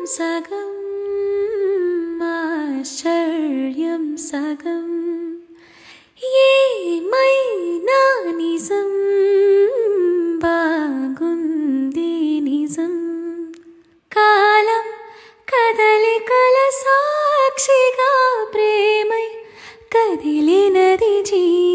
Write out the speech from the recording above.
సగం ఆశ్చర్యం సగం ఏమైనా నిజం బాగుంది నిజం కాలం కదలికల సాక్షిగా ప్రేమై కదిలినది జీవితం